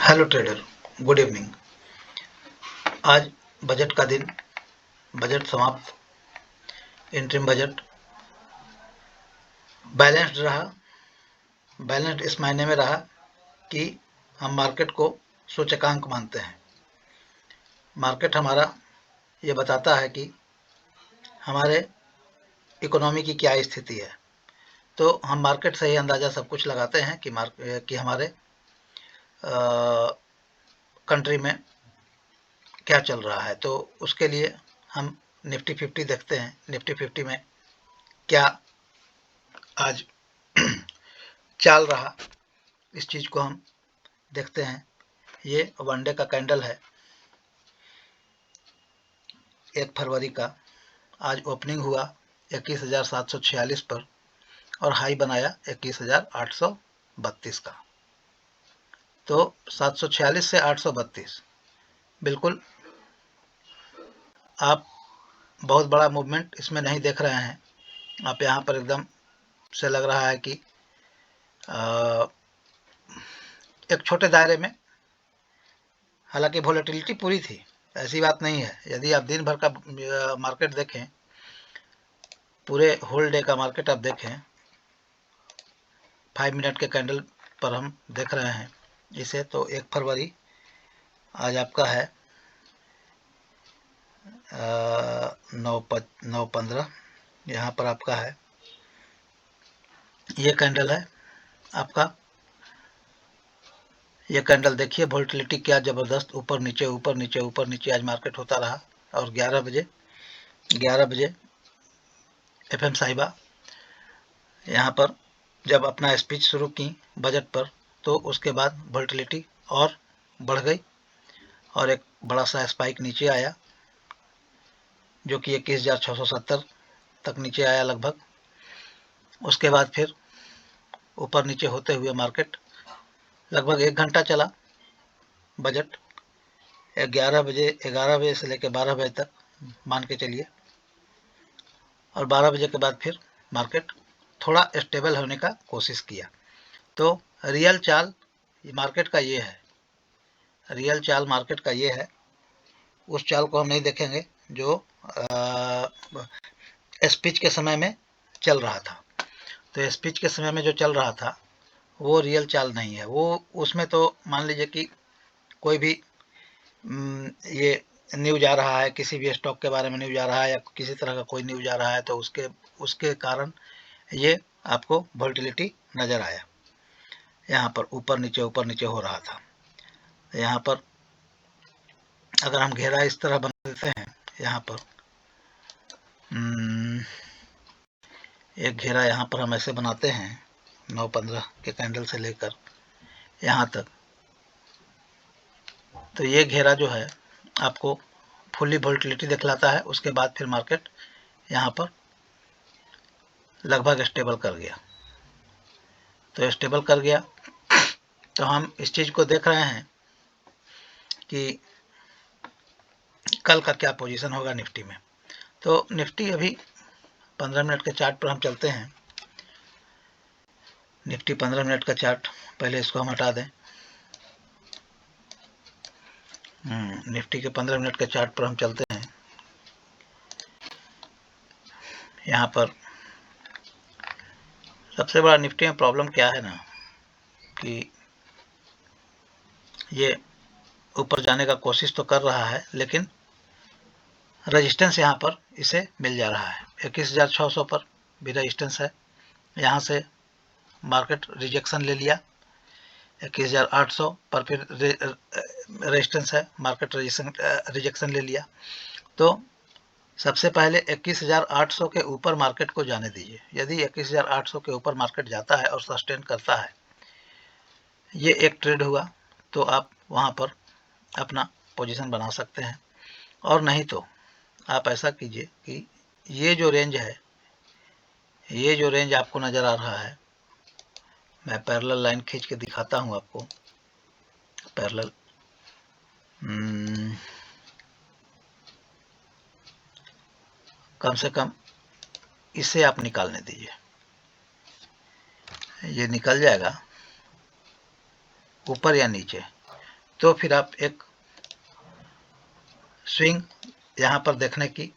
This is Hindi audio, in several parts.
Hello trader, good evening. आज बजट का दिन, बजट समाप्त, इंटरिम बजट बैलेंस्ड रहा। बैलेंस्ड इस मायने में रहा कि हम मार्केट को सूचकांक मानते हैं। मार्केट हमारा ये बताता है कि हमारे इकोनॉमी की क्या स्थिति है। तो हम मार्केट से ही अंदाज़ा सब कुछ लगाते हैं कि हमारे कंट्री में क्या चल रहा है। तो उसके लिए हम निफ्टी 50 देखते हैं। निफ्टी 50 में क्या आज चाल रहा, इस चीज़ को हम देखते हैं। ये वनडे का कैंडल है 1 फरवरी का। आज ओपनिंग हुआ 21,746 पर और हाई बनाया 21,832 का। तो 746 से 832 बिल्कुल आप बहुत बड़ा मूवमेंट इसमें नहीं देख रहे हैं। आप यहाँ पर एकदम से लग रहा है कि एक छोटे दायरे में, हालांकि वोलेटिलिटी पूरी थी, ऐसी बात नहीं है। यदि आप दिन भर का मार्केट देखें, पूरे होल डे का मार्केट आप देखें, 5 मिनट के कैंडल पर हम देख रहे हैं इसे, तो 1 फरवरी आज आपका है 9/15। यहाँ पर आपका है, ये कैंडल है आपका। ये कैंडल देखिए, वोलेटिलिटी क्या ज़बरदस्त, ऊपर नीचे ऊपर नीचे ऊपर नीचे आज मार्केट होता रहा। और 11 बजे एफएम साहिबा यहाँ पर जब अपना स्पीच शुरू की बजट पर, तो उसके बाद वोलेटिलिटी और बढ़ गई और एक बड़ा सा स्पाइक नीचे आया, जो कि 21,670 तक नीचे आया लगभग। उसके बाद फिर ऊपर नीचे होते हुए मार्केट लगभग 1 घंटा चला। बजट 11 बजे से लेकर 12 बजे तक मान के चलिए, और 12 बजे के बाद फिर मार्केट थोड़ा स्टेबल होने का कोशिश किया। तो रियल चाल मार्केट का ये है, रियल चाल मार्केट का ये है। उस चाल को हम नहीं देखेंगे जो स्पीच के समय में चल रहा था। तो स्पीच के समय में जो चल रहा था वो रियल चाल नहीं है। वो उसमें तो मान लीजिए कि कोई भी ये न्यूज आ रहा है, किसी भी स्टॉक के बारे में न्यूज आ रहा है या किसी तरह का कोई न्यूज आ रहा है, तो उसके कारण ये आपको वोलेटिलिटी नज़र आया। यहाँ पर ऊपर नीचे हो रहा था। यहाँ पर अगर हम घेरा इस तरह बना देते हैं, यहाँ पर एक घेरा यहाँ पर हम ऐसे बनाते हैं 9/15 के कैंडल से लेकर यहाँ तक। तो ये घेरा जो है आपको फुल्ली वोलेटिलिटी दिखलाता है। उसके बाद फिर मार्केट यहाँ पर लगभग स्टेबल कर गया। तो स्टेबल कर गया तो हम इस चीज़ को देख रहे हैं कि कल का क्या पोजीशन होगा निफ्टी में। तो निफ्टी अभी 15 मिनट के चार्ट पर हम चलते हैं। निफ्टी 15 मिनट का चार्ट, पहले इसको हम हटा दें। निफ्टी के 15 मिनट के चार्ट पर हम चलते हैं। यहाँ पर सबसे बड़ा निफ्टी में प्रॉब्लम क्या है ना, कि ये ऊपर जाने का कोशिश तो कर रहा है, लेकिन रेजिस्टेंस यहाँ पर इसे मिल जा रहा है। 21,600 पर भी रेजिस्टेंस है। यहाँ से मार्केट रिजेक्शन ले लिया। 21,800 पर फिर रेजिस्टेंस है, मार्केट रिजेक्शन ले लिया। तो सबसे पहले 21,800 के ऊपर मार्केट को जाने दीजिए। यदि 21,800 के ऊपर मार्केट जाता है और सस्टेन करता है, ये एक ट्रेड हुआ, तो आप वहाँ पर अपना पोजीशन बना सकते हैं। और नहीं तो आप ऐसा कीजिए कि ये जो रेंज है, ये जो रेंज आपको नज़र आ रहा है, मैं पैरेलल लाइन खींच के दिखाता हूँ आपको। पैरेलल कम से कम इसे आप निकालने दीजिए, ये निकल जाएगा ऊपर या नीचे। तो फिर आप एक स्विंग यहाँ पर देखने की,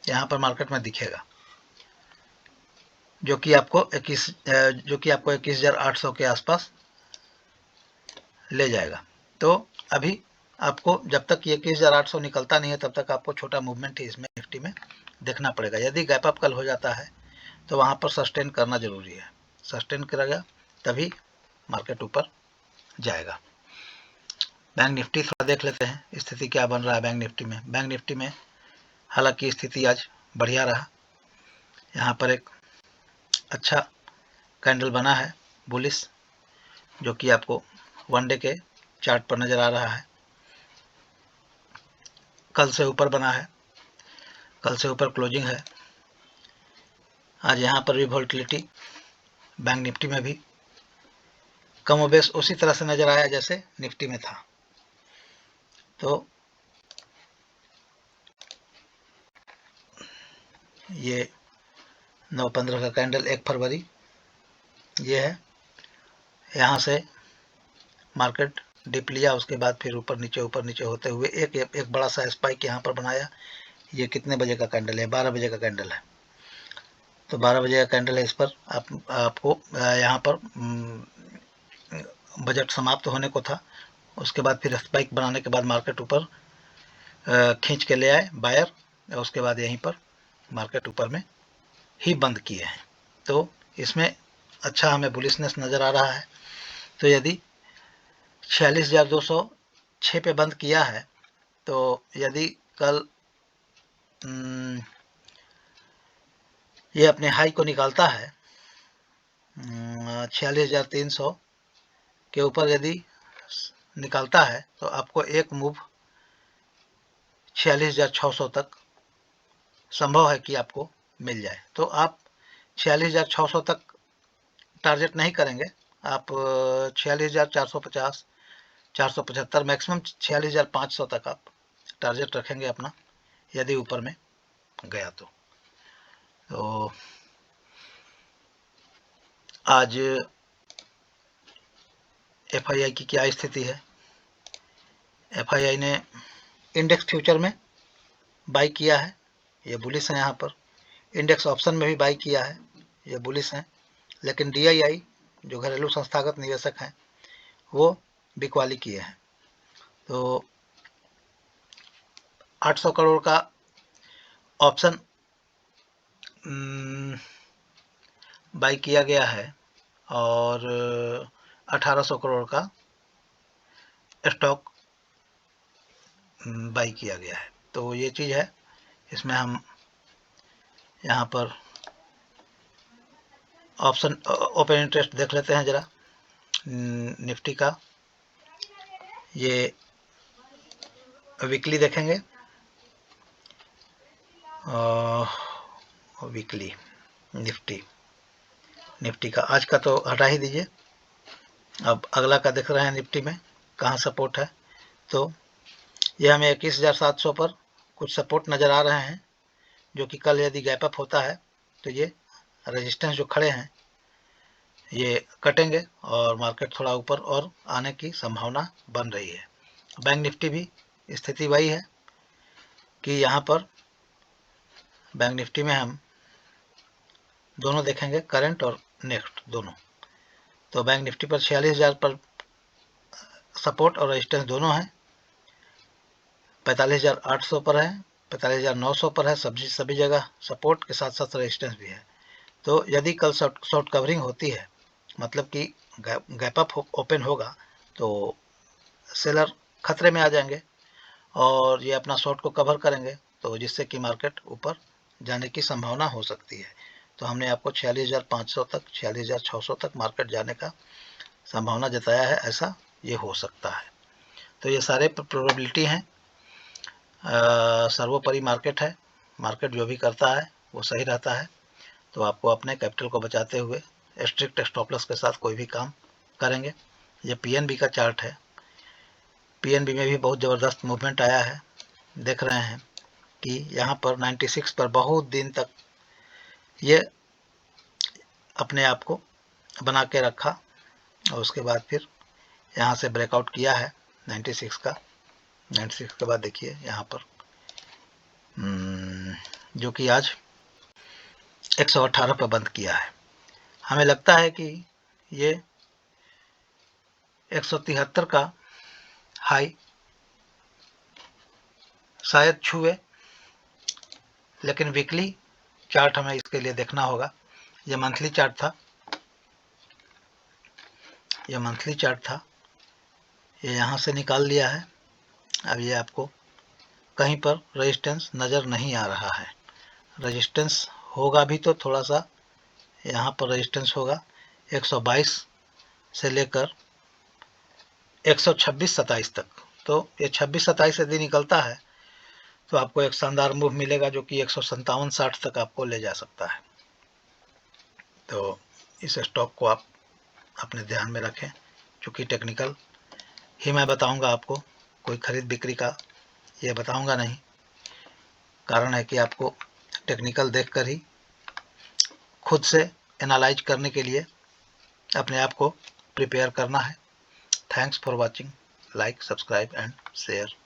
यहाँ पर मार्केट में दिखेगा, जो कि आपको 21,800 के आसपास ले जाएगा। तो अभी आपको जब तक ये 21,800 निकलता नहीं है तब तक आपको छोटा मूवमेंट ही इसमें निफ्टी में देखना पड़ेगा। यदि गैप अप कल हो जाता है तो वहाँ पर सस्टेन करना जरूरी है, सस्टेन करेगा तभी मार्केट ऊपर जाएगा। बैंक निफ्टी थोड़ा देख लेते हैं स्थिति क्या बन रहा है बैंक निफ्टी में। बैंक निफ्टी में हालांकि स्थिति आज बढ़िया रहा, यहाँ पर एक अच्छा कैंडल बना है बुलिश, जो कि आपको वन डे के चार्ट पर नजर आ रहा है। कल से ऊपर बना है, कल से ऊपर क्लोजिंग है। आज यहाँ पर भी वोलेटिलिटी बैंक निफ्टी में भी कमोबेश उसी तरह से नजर आया जैसे निफ्टी में था। तो ये 9/15 का कैंडल 1 फरवरी ये है। यहाँ से मार्केट डिप लिया, उसके बाद फिर ऊपर नीचे होते हुए एक बड़ा सा स्पाइक यहाँ पर बनाया। ये कितने बजे का कैंडल है? 12 बजे का कैंडल है। तो 12 बजे का कैंडल है, इस पर आपको यहाँ पर बजट समाप्त होने को था, उसके बाद फिर स्पाइक बनाने के बाद मार्केट ऊपर खींच के ले आए बायर, उसके बाद यहीं पर मार्केट ऊपर में ही बंद किए हैं। तो इसमें अच्छा हमें बुलिशनेस नज़र आ रहा है। तो यदि 46,206 पे बंद किया है, तो यदि कल ये अपने हाई को निकालता है 46,300 के ऊपर यदि निकालता है तो आपको एक मूव 46,600 तक संभव है कि आपको मिल जाए। तो आप 46,600 तक टारगेट नहीं करेंगे, आप 46,450, 475, मैक्सिमम 46,500 तक आप टारगेट रखेंगे अपना, यदि ऊपर में गया तो आज एफआईआई की क्या स्थिति है? एफआईआई ने इंडेक्स फ्यूचर में बाई किया है, ये बुलिश है। यहाँ पर इंडेक्स ऑप्शन में भी बाई किया है, ये बुलिश है। लेकिन डीआईआई जो घरेलू संस्थागत निवेशक हैं वो बिकवाली किए हैं। तो 800 करोड़ का ऑप्शन बाई किया गया है और 1800 करोड़ का स्टॉक बाई किया गया है। तो ये चीज़ है, इसमें हम यहाँ पर ऑप्शन ओपन इंटरेस्ट देख लेते हैं जरा निफ्टी का। ये वीकली देखेंगे, वीकली निफ्टी का आज का तो हटा ही दीजिए। अब अगला का देख रहे हैं निफ्टी में कहाँ सपोर्ट है। तो ये हमें 21,700 पर कुछ सपोर्ट नज़र आ रहे हैं, जो कि कल यदि गैप अप होता है तो ये रेजिस्टेंस जो खड़े हैं ये कटेंगे और मार्केट थोड़ा ऊपर और आने की संभावना बन रही है। बैंक निफ्टी भी स्थिति वही है कि यहाँ पर बैंक निफ्टी में हम दोनों देखेंगे, करंट और नेक्स्ट दोनों। तो बैंक निफ्टी पर 46,000 पर सपोर्ट और रेजिस्टेंस दोनों है, 45,800 पर है, 45,900 पर है, सभी जगह सपोर्ट के साथ साथ रेजिस्टेंस भी है। तो यदि कल शॉर्ट कवरिंग होती है, मतलब कि गैप अप ओपन होगा, तो सेलर खतरे में आ जाएंगे और ये अपना शॉर्ट को कवर करेंगे, तो जिससे कि मार्केट ऊपर जाने की संभावना हो सकती है। तो हमने आपको 46,500 तक, 46,600 तक मार्केट जाने का संभावना जताया है, ऐसा ये हो सकता है। तो ये सारे प्रोबेबिलिटी हैं, सर्वोपरि मार्केट है, मार्केट जो भी करता है वो सही रहता है। तो आपको अपने कैपिटल को बचाते हुए स्ट्रिक्ट स्टॉप लॉस के साथ कोई भी काम करेंगे। ये पीएनबी का चार्ट है, पीएनबी में भी बहुत ज़बरदस्त मूवमेंट आया है। देख रहे हैं कि यहाँ पर 96 पर बहुत दिन तक ये अपने आप को बना के रखा और उसके बाद फिर यहाँ से ब्रेकआउट किया है 96 का, 96 के बाद देखिए यहाँ पर जो कि आज 118 पर बंद किया है। हमें लगता है कि ये 173 का हाई शायद छुए, लेकिन वीकली चार्ट हमें इसके लिए देखना होगा। ये मंथली चार्ट था, ये मंथली चार्ट था, ये यहाँ से निकाल लिया है। अब ये आपको कहीं पर रेजिस्टेंस नज़र नहीं आ रहा है। रेजिस्टेंस होगा भी तो थोड़ा सा, यहाँ पर रेजिस्टेंस होगा 122 से लेकर 126-27 तक। तो ये 26-27 यदि निकलता है तो आपको एक शानदार मूव मिलेगा जो कि 157-60 तक आपको ले जा सकता है। तो इस स्टॉक को आप अपने ध्यान में रखें, क्योंकि टेक्निकल ही मैं बताऊंगा आपको, कोई खरीद बिक्री का ये बताऊंगा नहीं। कारण है कि आपको टेक्निकल देखकर ही खुद से एनालाइज करने के लिए अपने आप को प्रिपेयर करना है। Thanks for watching, like, subscribe and share.